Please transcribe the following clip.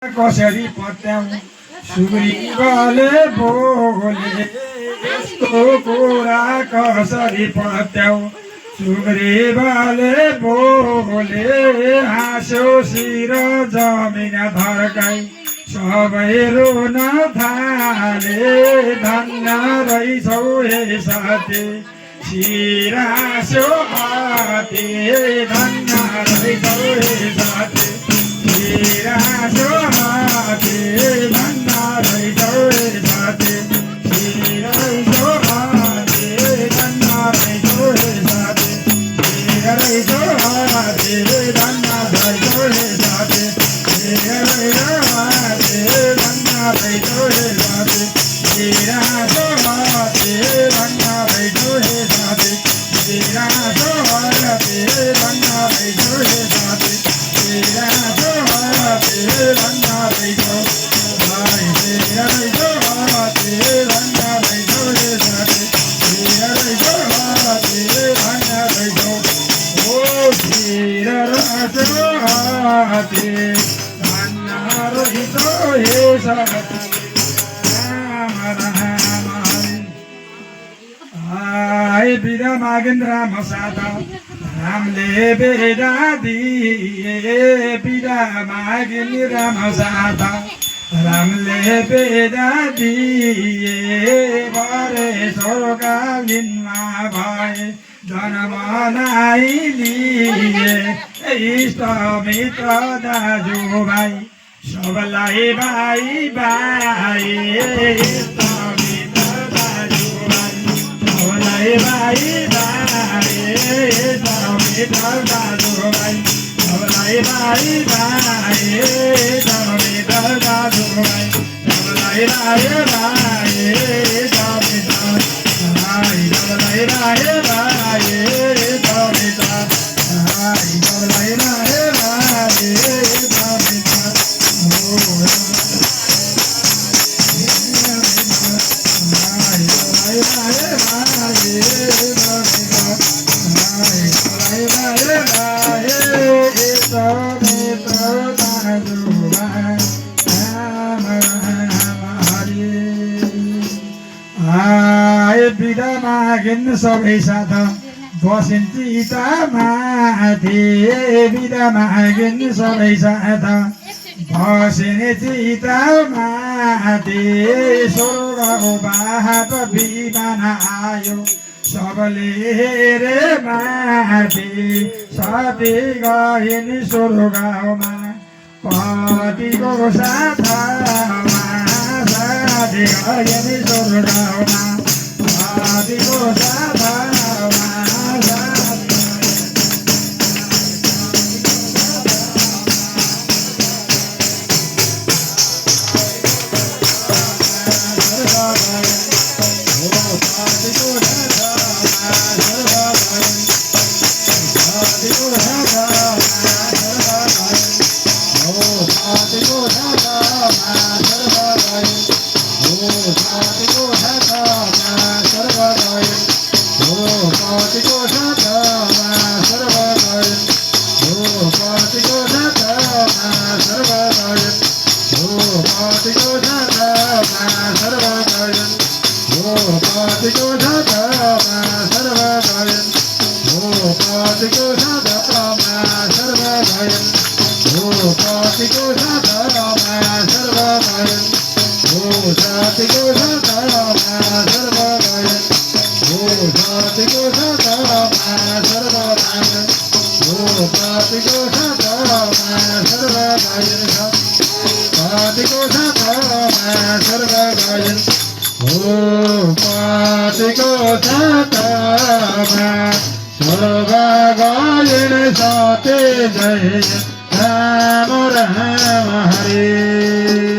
कसरी पत्याउ सुग्रीवले बोले यस्तो कुरा कसरी पत्याउ सुग्रीवले बोले हाँस्यो शिर जमिन धर्काई सबै रुन थाले धन्य रहेछौ हे साथी शिर हाँस्यो हाते धन्य रहेछौ हे साथी शिर हाँस्यो हाते धन्य रहेछौ हे साथी शिर हाँस्यो हाते धन्य रहेछौ हे साथी शिर रहेछौ हाते धन्य रहेछौ हे साथी शिर रहेछौ हाते धन्य रहेछौ हे साथी शिर हाँस्यो हाते धन्य रहेछौ हे साथी शिर हाँस्यो हाते धन्य रहेछौ हे साथी शिर हाँस्यो हाते धन्य रहेछौ भाइ शिर रहेछौ हाते धन्य रहेछौ हे साथी शिर रहेछौ हाते धन्य रहेछौ ओ शिर रहेछौ हाते धन्य रहेछौ हे साथी आए बिदा मागिन राम साथ रामले बेदा दिए बिदा मागिन राम साथ रामले बेदा दिए भरे स्वर्गलिनमा भए जन्म लिए इष्ट मित्र दाजु भाइ सबलाई भाइ भाइ इष्ट मित्र दाजु भाइ सबलाई भाइ भाइ इष्ट मित्र दाजु भाइ सबलाई भाइ भाइ इष्ट मित्र दाजु भाइ सबलाई भाइ भाइ इष्ट मित्र भाइ सबलाई भाइ भाइ इष्ट मित्र भाइ सबलाई भाइ भाइ इष्ट मित्र बिदा मागिन सबै साथ बसिन् चिता माथि बिदा मागिन सबै साथ बसिन् चिता माथि स्वर्गको बात विमान आयो सबले हेरे माथि साथी गइन् स्वर्गमा पतिको साथमा साथी गइन् स्वर्गमा पतिको साथमा जय राम राम हरे।